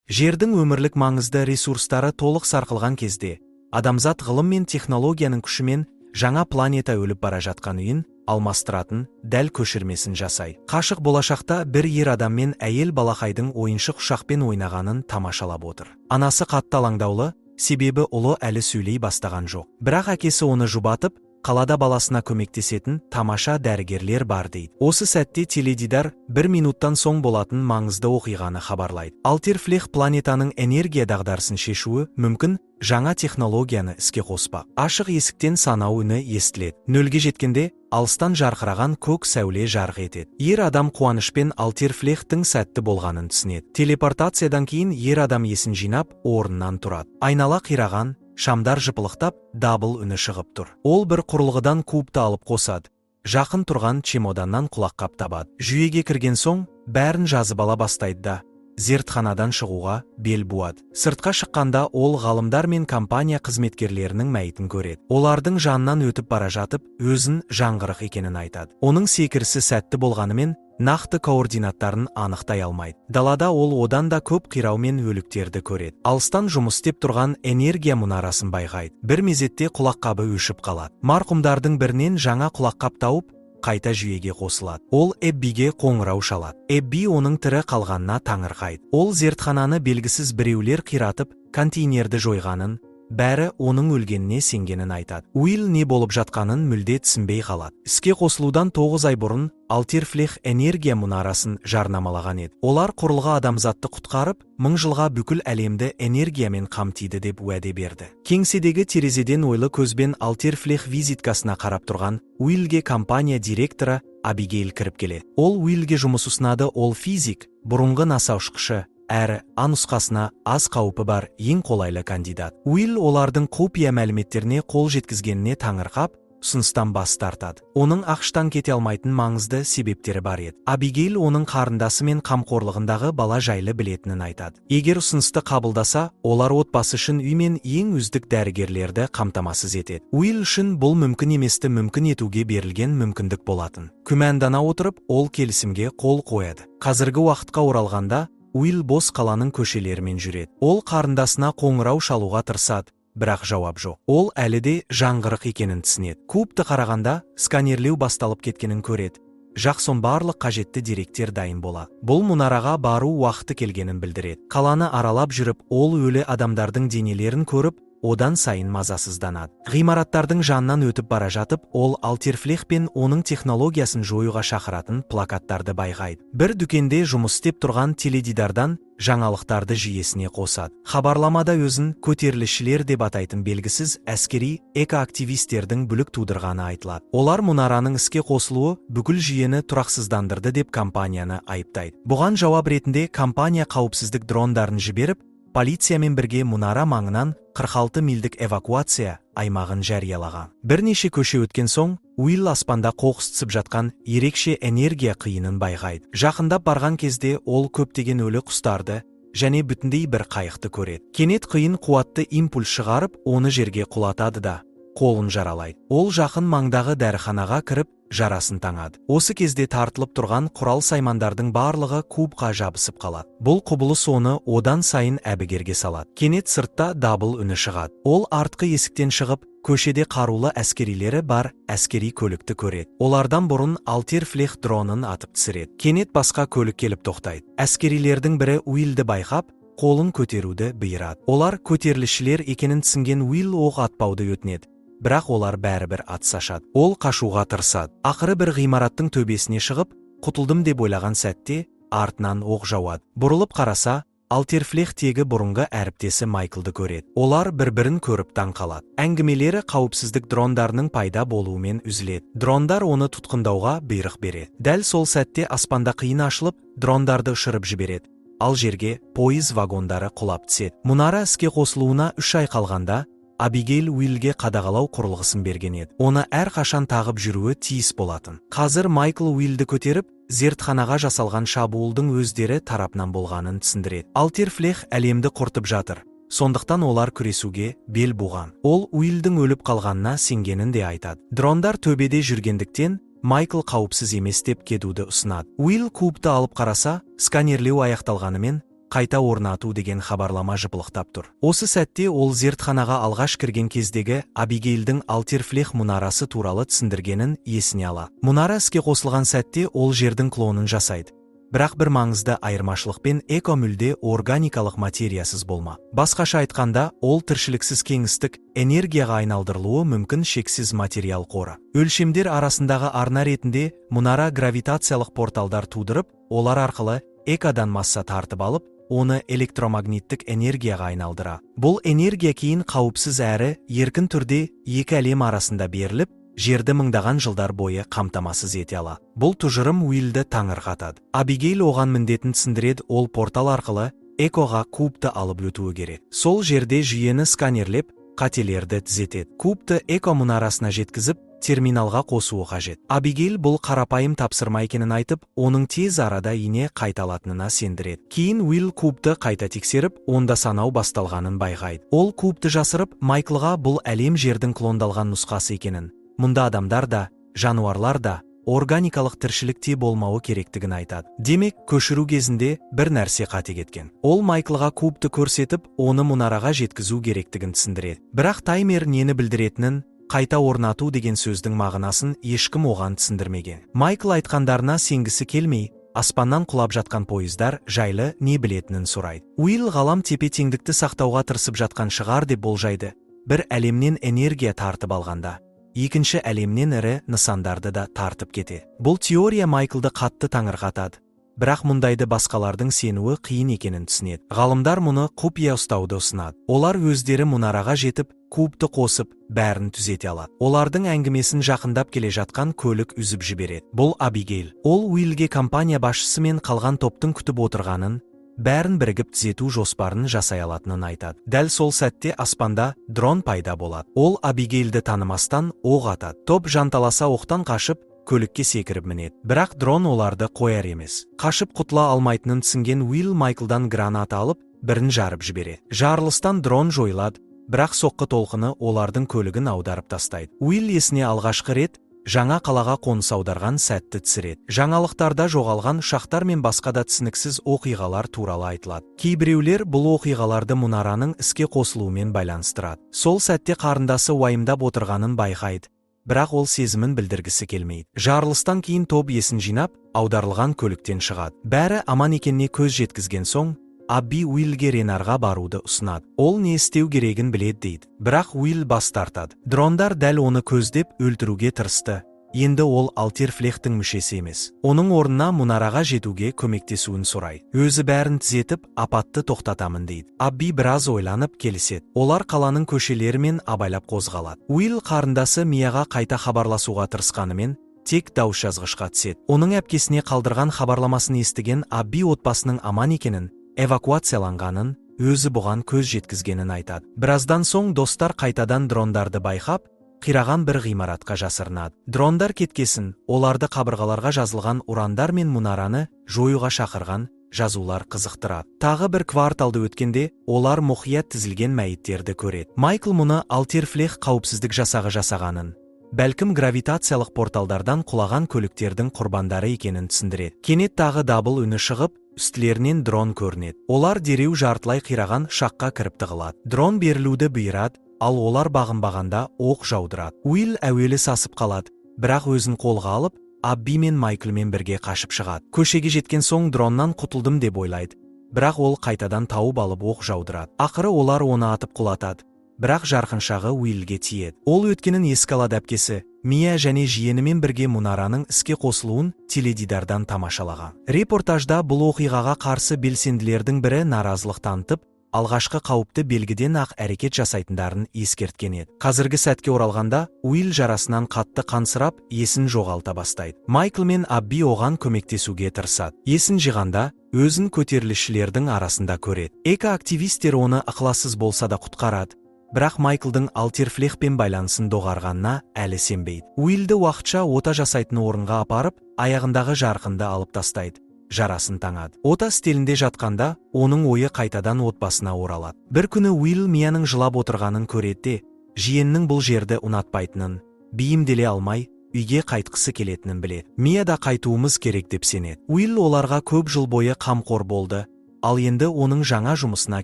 Жердің өмірлік маңызды ресурстары толық сарқылған кезде, адамзат ғылым мен технологияның күшімен жаңа планета өліп бара жатқан үйін алмастыратын дәл көшірмесін жасай. Қашық болашақта бір ер адам мен әйел балақайдың ойыншық ұшақпен ойнағанын тамашалап отыр. Анасы қатты алаңдаулы, себебі ұлы әлі сөйлей бастаған жоқ. Бірақ әкесі оны жұбатып, қалада баласына көмектесетін тамаша дәрігерлер бар дейді. Осы сәтте теледидар 1 минуттан соң болатын маңызды оқиғаны хабарлайды. Альтерфлех планетаның энергия дағдарысын шешуі мүмкін жаңа технологияны іске қоспақ. Ашық есіктен санау үні естіледі. Нөлге жеткенде алыстан жарқыраған көк сәуле жарқ етеді. Ер адам қуанышпен Альтерфлехтің сәтті болғанын түсінеді. Телепортациядан кейін ер адам есін жинап, орнынан тұрады. Айнала қираған, шамдар жыпылықтап, дабыл үні шығып тұр. Ол бір құрылғыдан кубты алып қосады. Жақын тұрған чемоданнан құлаққап табады. Жүйеге кірген соң, бәрін жазып ала бастайды да, зертханадан шығуға бел буады. Сыртқа шыққанда ол ғалымдар мен компания қызметкерлерінің мәйітін көреді. Олардың жанынан өтіп бара жатып, өзін жаңғырық екенін айтады. Оның секірісі сәтті болғанымен, нақты координаттарын анықтай алмайды. Далада ол одан да көп қирау мен өліктерді көреді. Алыстан жұмыс істеп тұрған энергия мұнарасын байқайды. Бір мезетте құлаққабы өшіп қалады. Марқұмдардың бірінен жаңа құлаққап тауып, қайта жүйеге қосылады. Ол Эббиге қоңырау шалады. Эбби оның тірі қалғанына таңырқайды. Ол зертхананы белгісіз біреулер қиратып, контейнерді жойғанын, бәрі оның өлгеніне сенгенін айтады. Уилл не болып жатқанын мүлде түсінбей қалады. Іске қосылудан 9 ай бұрын Альтерфлех энергия мұнарасын жарнамалаған еді. Олар құрылғы адамзатты құтқарып, 1000 жылға бүкіл әлемді энергиямен қамтиды деп уәде берді. Кеңседегі терезеден ойлы көзбен Альтерфлех визиткасына қарап тұрған Уиллге компания директоры Абигейл кіріп келеді. Ол Уиллге жұмыс ұсынады. Ол физик, бұрынғы NASA ұшқышы, әрі А нұсқасына аз қаупі бар ең қолайлы кандидат. Уилл олардың құпия мәліметтеріне қол жеткізгеніне таңырқап, ұсыныстан бас тартады. Оның ақштан кете алмайтын маңызды себептері бар еді. Абигейл оның қарындасы мен қамқорлығындағы бала жайлы білетінін айтады. Егер ұсынысты қабылдаса, олар отбасы үшін үй мен ең үздік дәрігерлерді қамтамасыз етеді. Уилл үшін бұл мүмкін еместі мүмкін етуге берілген мүмкіндік болатын. Күмәндана отырып, ол келісімге қол қояды. Қазіргі уақытқа оралғанда, Уилл бос қаланың көшелерімен жүреді. Ол қарындасына қоңырау шалуға тырысады, бірақ жауап жоқ. Ол әлі де жаңғырық екенін түсінеді. Кубты қарағанда сканерлеу басталып кеткенін көреді. Жақсон барлық қажетті деректер дайын болады. Бұл мұнараға бару уақыты келгенін білдіреді. Қаланы аралап жүріп, ол өлі адамдардың денелерін көріп, одан сайын мазасызданады. Ғимараттардың жанынан өтіп бара жатып, ол Альтерфлех пен оның технологиясын жоюға шақыратын плакаттарды байқайды. Бір дүкенде жұмыс істеп тұрған теледидардан жаңалықтарды жүйесіне қосады. Хабарламада өзін көтерілісшілер деп атайтын белгісіз әскери экоактивистердің бүлік тудырғаны айтылады. Олар мұнараның іске қосылуы бүкіл жүйені тұрақсыздандырды деп компанияны айыптайды. Бұған жауап ретінде компания қауіпсіздік дрондарын жіберіп, полициямен бірге мұнара маңынан 46 мильдік эвакуация аймағын жариялаған. Бірнеше көше өткен соң, Уилл аспанда қоқыс түсіп жатқан ерекше энергия қиынын байқайды. Жақындап барған кезде ол көптеген өлі құстарды және бүтіндей бір қайықты көреді. Кенет қиын қуатты импульс шығарып, оны жерге құлатады да, қолын жаралайды. Ол жақын маңдағы дәріханаға кіріп, жарасын таңады. Осы кезде тартылып тұрған құрал саймандардың барлығы кубқа жабысып қалады. Бұл құбылыс оны одан сайын әбігерге салады. Кенет сыртта дабыл үні шығады. Ол артқы есіктен шығып, көшеде қарулы әскерилері бар әскери көлікті көреді. Олардан бұрын Альтерфлех дронын атып түсіреді. Кенет басқа көлік келіп тоқтайды. Әскерилердің бірі Уиллді байқап, қолын көтеруді бұйырады. Олар көтерілісшілер екенін түсінген Уилл оқ атпауды өтінеді. Бірақ олар бәрібір атыс ашады. Ол қашуға тырысады. Ақыры бір ғимараттың төбесіне шығып, құтылдым деп ойлаған сәтте, артынан оқ жауады. Бұрылып қараса, Альтерфлех тегі бұрынғы әріптесі Майклды көреді. Олар бір-бірін көріп таң қалады. Әңгімелері қауіпсіздік дрондарының пайда болуымен үзіледі. Дрондар оны тұтқындауға бұйрық береді. Дәл сол сәтте аспанда қиын ашылып, дрондарды ұшырып жібереді. Ал жерге пойыз вагондары құлап түседі. Мұнара іске қосылуына 3 ай қалғанда, Абигейл Уиллге қадағалау құрылғысын берген еді. Оны әрқашан тағып жүруі тиіс болатын. Қазір Майкл Уиллді көтеріп, зертханаға жасалған шабуылдың өздері тарапынан болғанын түсіндіреді. Альтерфлех әлемді құртып жатыр. Сондықтан олар күресуге бел буған. Ол Уиллдің өліп қалғанына сенгенін де айтады. Дрондар төбеде жүргендіктен, Майкл қауіпсіз емес деп кетуді ұсынады. Уилл кубты алып қараса, сканерлеу аяқталғанымен, қайта орнату деген хабарлама жыпылықтап тұр. Осы сәтте ол зертханаға алғаш кірген кездегі Абигейлдің Альтирфлех мұнарасы туралы түсіндіргенін есіне алады. Мұнара іске қосылған сәтте ол жердің клонын жасайды. Бірақ бір маңызды айырмашылықпен эко мүлде органикалық материясыз болма. Басқаша айтқанда, ол тіршіліксіз кеңістік энергияға айналдырылуы мүмкін шексіз материал қоры. Өлшемдер арасындағы арна ретінде мұнара гравитациялық порталдар тудырып, олар арқылы экодан масса тартып алып, оны электромагниттік энергияға айналдыра. Бұл энергия кейін қауіпсіз әрі еркін түрде екі әлем арасында беріліп, жерді мыңдаған жылдар бойы қамтамасыз ете алады. Бұл тұжырым Уиллді таңырқатады. Абигейл оған міндетін түсіндіреді, ол портал арқылы экоға кубты алып өтуі керек. Сол жерде жүйені сканерлеп, қателерді түзетеді. Кубты эко мұнарасына жеткізіп, терминалға қосуы қажет. Абигейл бұл қарапайым тапсырма екенін айтып, оның тез арада ине қайталатынына сендіреді. Кейін Уилл кубты қайта тексеріп, онда санау басталғанын байқайды. Ол кубты жасырып, Майклға бұл әлем жердің клондалған нұсқасы екенін, мұнда адамдар да, жануарлар да, органикалық тіршілікте болмауы керектігін айтады. Демек, көшіру кезінде бір нәрсе қате кеткен. Ол Майклға кубты көрсетіп, оны мұнараға жеткізу керектігін түсіндіреді. Бірақ таймер нені білдіретінін, қайта орнату деген сөздің мағынасын ешкім оған түсіндірмеген. Майкл айтқандарына сенгісі келмей, аспаннан құлап жатқан пойыздар жайлы не білетінін сұрайды. Уилл ғалам тепе-теңдікті сақтауға тырысып жатқан шығар деп болжайды. Бір әлемнен энергия тартып алғанда, екінші әлемнен ірі нысандарды да тартып кетеді. Бұл теория Майклды қатты таңырқатады. Бірақ мұндайды басқалардың сенуі қиын екенін түсінеді. Ғалымдар мұны құпия ұстауды ұсынады. Олар өздері мұнараға жетіп, кубты қосып, бәрін түзете алады. Олардың әңгімесін жақындап келе жатқан көлік үзіп жібереді. Бұл Абигейл. Ол Уиллге компания басшысы мен қалған топтың күтіп отырғанын, бәрін бірігіп түзету жоспарын жасай алатынын айтады. Дәл сол сәтте аспанда дрон пайда болады. Ол Абигейлді танымастан оқ атады. Топ жанталаса оқтан қашып, көлікке секіріп мінеді. Бірақ дрон оларды қояр емес. Қашып құтыла алмайтынын түсінген Уилл Майклдан граната алып, бірін жарып жібереді. Жарылыстан дрон жойылады, бірақ соққы толқыны олардың көлігін аударып тастайды. Уилл есіне алғашқы рет жаңа қалаға қоныс аударған сәтті түсіреді. Жаңалықтарда жоғалған ұшақтар мен басқа да түсініксіз оқиғалар туралы айтылады. Кейбіреулер бұл оқиғаларды мұнараның іске қосылуымен байланыстырады. Сол сәтте қарындасы уайымдап отырғанын байқайды. Бірақ ол сезімін білдіргісі келмейді. Жарылыстан кейін топ есін жинап, аударылған көліктен шығады. Бәрі аман екеніне көз жеткізген соң, Абби Уиллге Ренарға баруды ұсынады. Ол не істеу керегін біледі дейді. Бірақ Уилл бас тартады. Дрондар дәл оны көздеп өлтіруге тырысты. Енді ол Альтирфлехтің мүшесі емес. Оның орнына мұнараға жетуге көмектесуін сұрайды. Өзі бәрін түзетіп, апатты тоқтатамын дейді. Абби біраз ойланып келіседі. Олар қаланың көшелерімен абайлап қозғалады. Уилл қарындасы Мияға қайта хабарласуға тырысқанымен, тек дауыс жазғышқа түседі. Оның әпкесіне қалдырған хабарламасын естіген Абби отбасының аман екенін, эвакуацияланғанын, өзі бұған көз жеткізгенін айтады. Біраздан соң достар қайтадан дрондарды байқап, қираған бір ғимаратқа жасырынады. Дрондар кеткесін, оларды қабырғаларға жазылған ұрандар мен мұнараны жоюға шақырған жазулар қызықтырады. Тағы бір кварталды өткенде, олар мұқият тізілген мәйіттерді көреді. Майкл мұны Альтирфлех қауіпсіздік жасағы жасағанын, бәлкім гравитациялық порталдардан құлаған көліктердің құрбандары екенін түсіндіреді. Кенет тағы дабыл үні шығып, үстілерінен дрон көрінеді. Олар дереу жартылай қираған ұшаққа кіріп тығылады. Дрон берілуді бұйырады, ал олар бағынбағанда оқ жаудырады. Уилл әуелі сасып қалады, бірақ өзін қолға алып, Абби мен Майклмен бірге қашып шығады. Көшеге жеткен соң дроннан құтылдым деп ойлайды. Бірақ ол қайтадан тауып алып оқ жаудырады. Ақыры олар оны атып құлатады. Бірақ жарқыншағы Уиллге тиеді. Ол өткенін еске алады. Әпкесі Мия және жиенімен бірге мұнараның іске қосылуын теледидардан тамашалаған. Репортажда бұл оқиғаға қарсы белсенділердің бірі наразылық танытып, алғашқы қауіпті белгіден ақ әрекет жасайтындарын ескерткен еді. Қазіргі сәтке оралғанда, Уилл жарасынан қатты қансырап, есін жоғалта бастайды. Майкл мен Абби оған көмектесуге тырысады. Есін жиғанда, өзін көтерілісшілердің арасында көреді. Эко-активистер оны ықылассыз болса да құтқарады. Бірақ Майклдың Альтирфлехпен байланысын доғарғанына әлі сенбейді. Уиллді уақытша ота жасайтын орынға апарып, аяғындағы жарқынды алып тастайды. Жарасын таңады. Ота стелінде жатқанда, оның ойы қайтадан отбасына оралады. Бір күні Уилл Мияның жылап отырғанын көреді, жиеннің бұл жерді ұнатпайтынын, бейімделе алмай, үйге қайтқысы келетінін біледі. Мия да қайтуымыз керек деп сенеді. Уилл оларға көп жыл бойы қамқор болды, ал енді оның жаңа жұмысына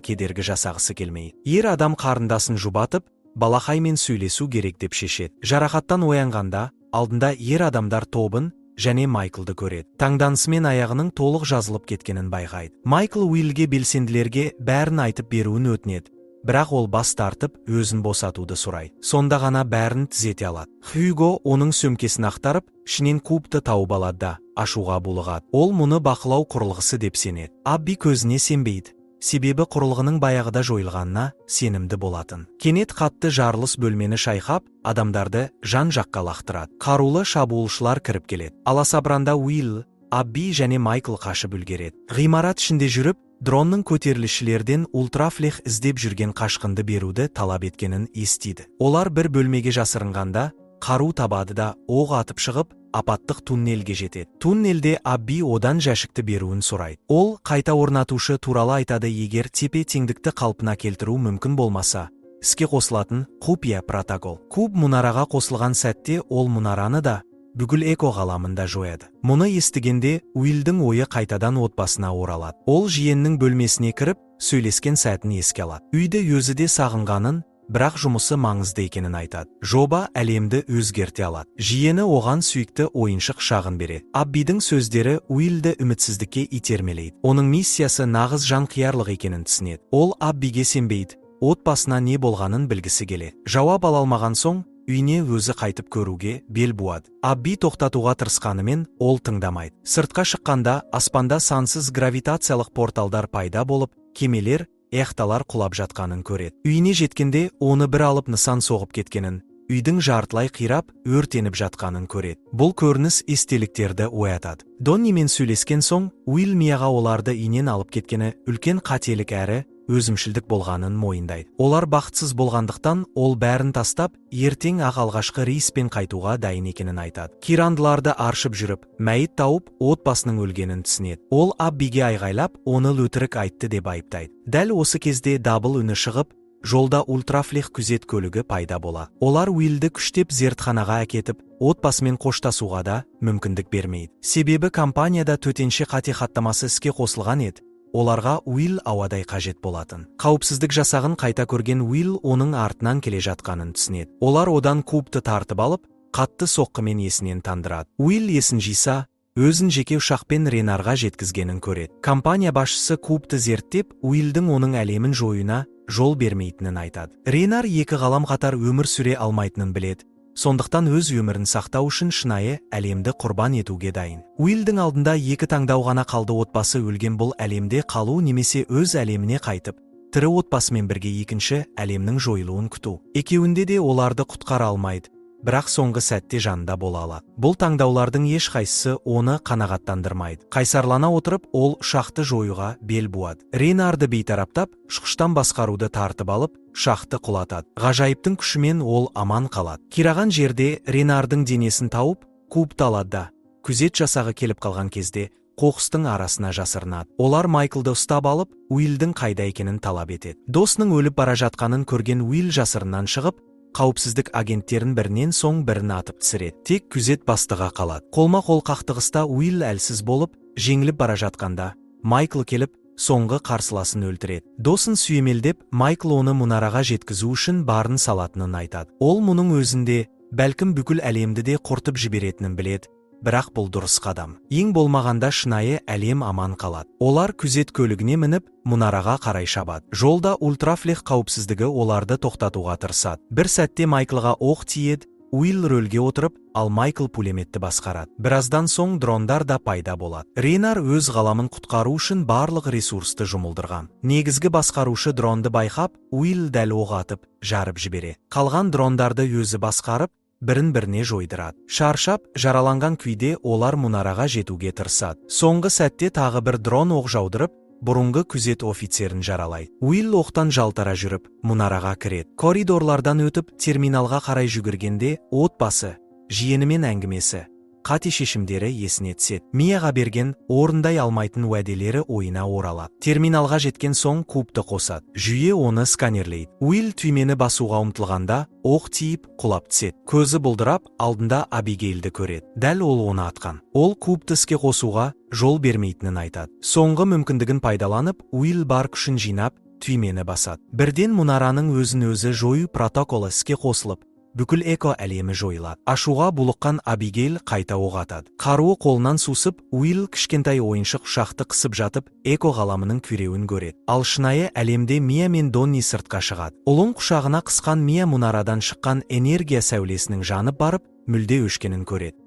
кедергі жасағысы келмейді. Ер адам қарындасын жұбатып, балақаймен сөйлесу керек деп шешеді. Жарақаттан оянғанда, алдында ер адамдар тобын және Майклды көреді. Таңданысымен аяғының толық жазылып кеткенін байқайды. Майкл Уиллге белсенділерге бәрін айтып беруін өтінеді. Бірақ ол бас тартып, өзін босатуды сұрайды. Сонда ғана бәрін түзете алады. Хьюго оның сөмкесін ақтарып, ішінен кубты тауып алады да, ашуға булығады. Ол мұны бақылау құрылғысы деп сенеді. Абби көзіне сенбейді. Себебі құрылғының баяғыда жойылғанына сенімді болатын. Кенет қатты жарылыс бөлмені шайқап, адамдарды жан-жаққа лақтырады. Қарулы шабуылшылар кіріп келеді. Аласапыранда Уилл, Абби және Майкл қашып үлгереді. Ғимарат ішінде жүріп, дронның көтерілісшілерден ультрафлех іздеп жүрген қашқынды беруді талап еткенін естиді. Олар бір бөлмеге жасырынғанда, қару табады да оқ атып шығып, апаттық туннелге жетеді. Туннелде Абби одан жәшікті беруін сұрайды. Ол қайта орнатушы туралы айтады, егер тепе-теңдікті қалпына келтіру мүмкін болмаса, іске қосылатын құпия протокол. Куб мұнараға қосылған сәтте ол мұнараны да бүкіл эко ғаламында жояды. Мұны естігенде Уиллдің ойы қайтадан отбасына оралады. Ол жиеннің бөлмесіне кіріп, сөйлескен сәтін еске алады. Үйді өзі де сағынғанын, бірақ жұмысы маңызды екенін айтады. Жоба әлемді өзгерте алады. Жиені оған сүйікті ойыншық шағын береді. Аббидің сөздері Уиллді үмітсіздікке итермелейді. Оның миссиясы нағыз жанқиярлық екенін түсінеді. Ол Аббиге сенбейді. Отбасына не болғанын білгісі келеді. Жауап ала алмаған соң, үйіне өзі қайтып көруге бел буады. Абби тоқтатуға тырысқанымен ол тыңдамайды. Сыртқа шыққанда аспанда сансыз гравитациялық порталдар пайда болып, кемелер, яхталар құлап жатқанын көреді. Үйіне жеткенде оны бір алып нысан соғып кеткенін, үйдің жартылай қирап, өртеніп жатқанын көреді. Бұл көрініс естеліктерді оятады. Доннимен сөйлескен соң, Уилл мияға оларды үйінен алып кеткені үлкен қателік әрі өзімшілдік болғанын мойындайды. Олар бақытсыз болғандықтан, ол бәрін тастап, ертең ақ алғашқы рейспен қайтуға дайын екенін айтады. Кирандыларды аршып жүріп, мәйіт тауып, отбасының өлгенін түсінеді. Ол Аббиге айғайлап, оны өтірік айтты деп айыптайды. Дәл осы кезде дабыл үні шығып, жолда ультрафлех күзет көлігі пайда болады. Олар Уиллді күштеп зертханаға әкетіп, отбасымен қоштасуға да мүмкіндік бермейді. Себебі компанияда төтенше қате хаттамасы іске қосылған еді. Оларға Уилл ауадай қажет болатын. Қауіпсіздік жасағын қайта көрген Уилл оның артынан келе жатқанын түсінеді. Олар одан кубты тартып алып, қатты соққымен есінен тандырады. Уилл есін жиса, өзін жеке ұшақпен Ренарға жеткізгенін көреді. Компания басшысы кубты зерттеп, Уиллдің оның әлемін жоюына жол бермейтінін айтады. Ренар екі ғалам қатар өмір сүре алмайтынын біледі. Сондықтан өз өмірін сақтау үшін шынайы әлемді құрбан етуге дайын. Уиллдің алдында екі таңдау ғана қалды: отбасы өлген бұл әлемде қалу немесе өз әлеміне қайтып, тірі отбасымен бірге екінші әлемнің жойылуын күту. Екеуінде де оларды құтқара алмайды, бірақ соңғы сәтте жанында бола алады. Бұл таңдаулардың ешқайсысы оны қанағаттандырмайды. Қайсарлана отырып, ол ұшақты жоюға бел буады. Ренарды бейтараптап, ұшқыштан басқаруды тартып алып, ұшақты құлатады. Ғажайыптың күшімен ол аман қалады. Қираған жерде Ренардың денесін тауып, кубты алады да, күзет жасағы келіп қалған кезде қоқыстың арасына жасырынады. Олар Майклды ұстап алып, Уиллдің қайда екенін талап етеді. Досының өліп бара жатқанын көрген Уилл жасырынан шығып, қауіпсіздік агенттерін бірінен соң бірін атып түсіреді. Тек күзет бастығы қалады. Қолма-қол қақтығыста Уилл әлсіз болып, жеңіліп бара жатқанда, Майкл келіп, соңғы қарсыласын өлтіреді. Досын сүйемелдеп, Майкл оны мұнараға жеткізу үшін барын салатынын айтады. Ол мұның өзінде, бәлкім бүкіл әлемді де құртып жіберетінін біледі. Бірақ бұл дұрыс қадам. Ең болмағанда шынайы әлем аман қалады. Олар күзет көлігіне мініп, мұнараға қарай шабады. Жолда ультрафлех қауіпсіздігі оларды тоқтатуға тырысады. Бір сәтте Майклға оқ тиеді, Уилл рөлге отырып, ал Майкл пулеметті басқарады. Біраздан соң дрондар да пайда болады. Ренар өз ғаламын құтқару үшін барлық ресурсты жұмылдырған. Негізгі басқарушы дронды байқап, Уилл дәл оқ атып, жарып жібереді. Қалған дрондарды өзі басқарып, бірін-біріне жойдырады. Шаршап, жараланған күйде олар мұнараға жетуге тырысады. Соңғы сәтте тағы бір дрон оқ жаудырып, бұрынғы күзет офицерін жаралайды. Уилл оқтан жалтара жүріп, мұнараға кіреді. Коридорлардан өтіп, терминалға қарай жүгіргенде, отбасы, жиенімен әңгімесі, қате шешімдері есіне түседі. Мияға берген, орындай алмайтын уәделері ойына оралады. Терминалға жеткен соң кубты қосады. Жүйе оны сканерлейді. Уилл түймені басуға ұмтылғанда, оқ тиіп, құлап түседі. Көзі бұлдырап, алдында Абигейлді көреді. Дәл ол оны атқан. Ол кубты іске қосуға жол бермейтінін айтады. Соңғы мүмкіндігін пайдаланып, Уилл бар күшін жинап, түймені басады. Бірден мұнараның өзін-өзі жою протоколы іске қосылып, бүкіл эко әлемі жойылады. Ашуға булыққан Абигейл қайта оқ атады. Қаруы қолынан сусып, Уилл кішкентай ойыншық ұшақты қысып жатып, эко ғаламының күйреуін көреді. Ал шынайы әлемде Мия мен Донни сыртқа шығады. Ұлын құшағына қысқан Мия мұнарадан шыққан энергия сәулесінің жанып барып, мүлде өшкенін көреді.